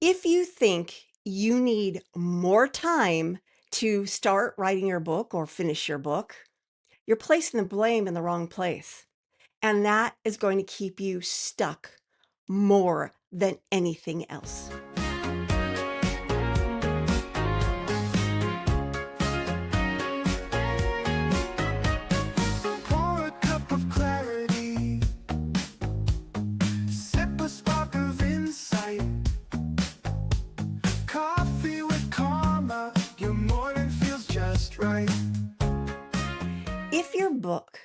If you think you need more time to start writing your book or finish your book, you're placing the blame in the wrong place. And that is going to keep you stuck more than anything else. Pour a cup of clarity, sip a spark of insight. Coffee with Karma, your morning feels just right. If your book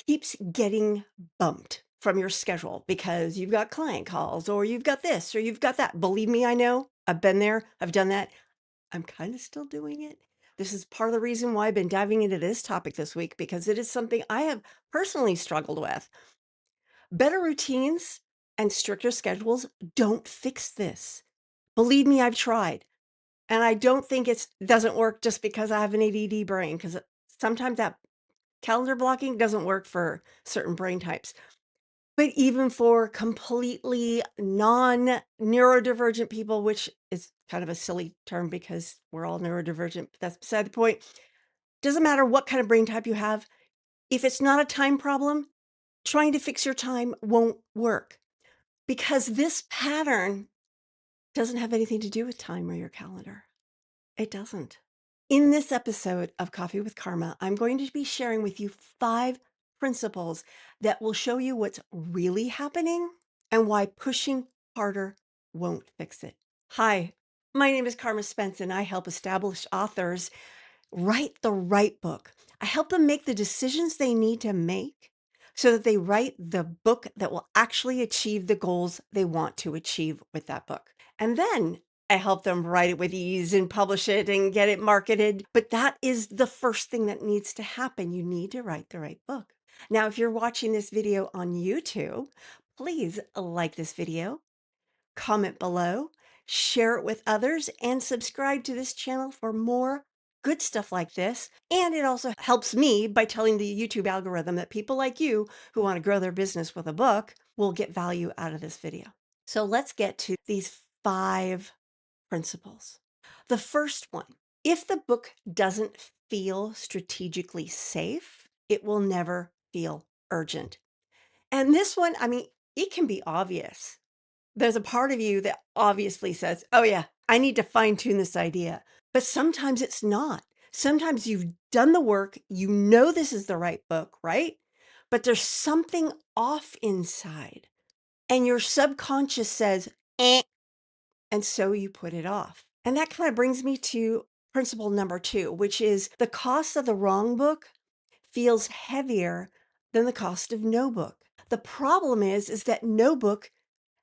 keeps getting bumped from your schedule because you've got client calls or you've got this or you've got that, believe me, I know. I've been there. I've done that. I'm kind of still doing it. This is part of the reason why I've been diving into this topic this week because it is something I have personally struggled with. Better routines and stricter schedules don't fix this. Believe me, I've tried. And I don't think it doesn't work just because I have an ADD brain, because sometimes that calendar blocking doesn't work for certain brain types. But even for completely non-neurodivergent people, which is kind of a silly term because we're all neurodivergent, but that's beside the point. Doesn't matter what kind of brain type you have. If it's not a time problem, trying to fix your time won't work because this pattern doesn't have anything to do with time or your calendar. It doesn't. In this episode of Coffee with Karma, I'm going to be sharing with you 5 principles that will show you what's really happening and why pushing harder won't fix it. Hi, my name is Carma Spence, and I help established authors write the right book. I help them make the decisions they need to make so that they write the book that will actually achieve the goals they want to achieve with that book. And then I help them write it with ease and publish it and get it marketed. But that is the first thing that needs to happen. You need to write the right book. Now, if you're watching this video on YouTube, please like this video, comment below, share it with others, and subscribe to this channel for more good stuff like this. And it also helps me by telling the YouTube algorithm that people like you who want to grow their business with a book will get value out of this video. So let's get to these 5 principles. The first one, if the book doesn't feel strategically safe, it will never feel urgent. And this one, I mean, it can be obvious. There's a part of you that obviously says, oh, yeah, I need to fine tune this idea. But sometimes it's not. Sometimes you've done the work, you know this is the right book, right? But there's something off inside, and your subconscious says, eh, and so you put it off. And that kind of brings me to principle number 2, which is the cost of the wrong book feels heavier than the cost of no book. The problem is that no book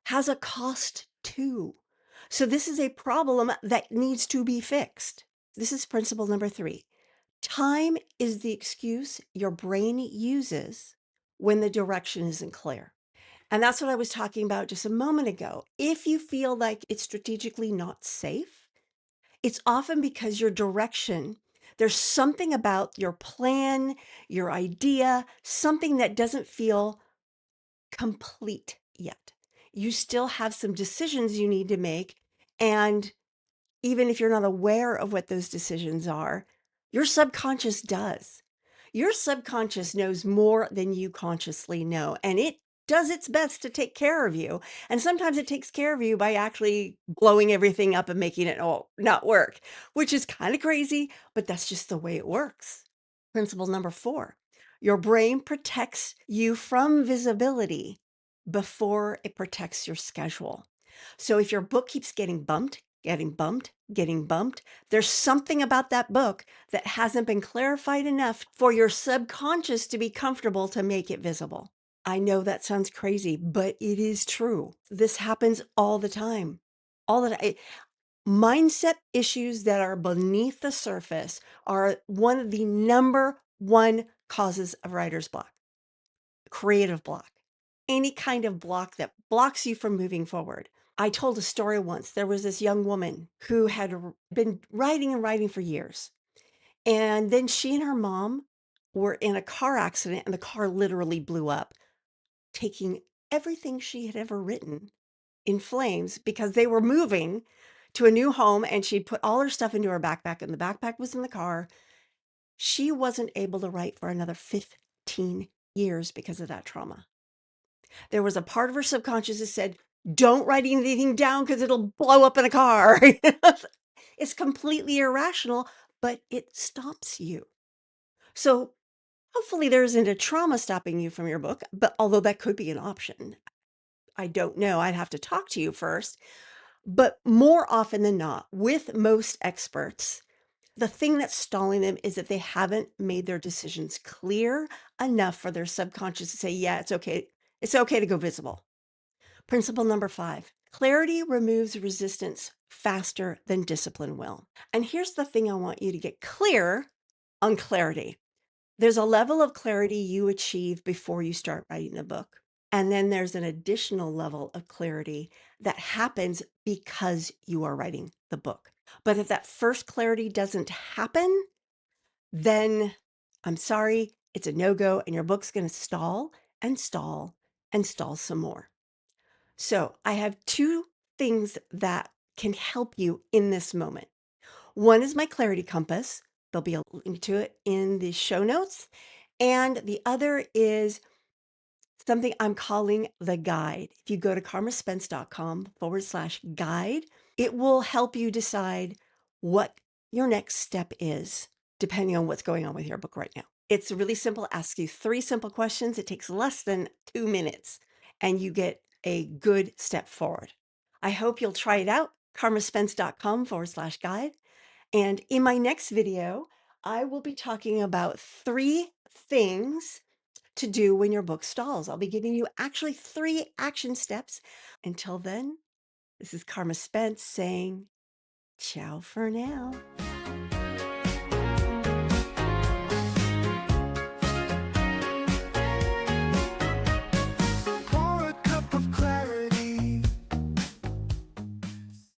has a cost too. So this is a problem that needs to be fixed. This is principle number 3. Time is the excuse your brain uses when the direction isn't clear. And that's what I was talking about just a moment ago. If you feel like it's strategically not safe, it's often because your direction, there's something about your plan, your idea, something that doesn't feel complete yet. You still have some decisions you need to make. And even if you're not aware of what those decisions are, your subconscious does. Your subconscious knows more than you consciously know, and it does its best to take care of you. And sometimes it takes care of you by actually blowing everything up and making it all not work, which is kind of crazy, but that's just the way it works. Principle number 4, your brain protects you from visibility before it protects your schedule. So if your book keeps getting bumped, getting bumped, getting bumped, there's something about that book that hasn't been clarified enough for your subconscious to be comfortable to make it visible. I know that sounds crazy, but it is true. This happens all the time. All the time. Mindset issues that are beneath the surface are one of the number one causes of writer's block, creative block, any kind of block that blocks you from moving forward. I told a story once. There was this young woman who had been writing and writing for years. And then she and her mom were in a car accident, and the car literally blew up, taking everything she had ever written in flames because they were moving to a new home and she'd put all her stuff into her backpack and the backpack was in the car. She wasn't able to write for another 15 years because of that trauma. There was a part of her subconscious that said, don't write anything down because it'll blow up in a car. It's completely irrational, but it stops you. So hopefully there isn't a trauma stopping you from your book, but although that could be an option, I don't know. I'd have to talk to you first. But more often than not, with most experts, the thing that's stalling them is that they haven't made their decisions clear enough for their subconscious to say, yeah, it's okay. It's okay to go visible. Principle number 5, clarity removes resistance faster than discipline will. And here's the thing I want you to get clear on clarity. There's a level of clarity you achieve before you start writing the book. And then there's an additional level of clarity that happens because you are writing the book. But if that first clarity doesn't happen, then I'm sorry, it's a no-go and your book's going to stall and stall and stall some more. So I have 2 things that can help you in this moment. One is my clarity compass. There'll be a link to it in the show notes. And the other is something I'm calling the guide. If you go to carmaspence.com/guide, it will help you decide what your next step is, depending on what's going on with your book right now. It's really simple. Ask you 3 simple questions. It takes less than 2 minutes and you get a good step forward. I hope you'll try it out. carmaspence.com/guide. And in my next video, I will be talking about 3 things to do when your book stalls. I'll be giving you actually 3 action steps. Until then, this is Karma Spence saying ciao for now.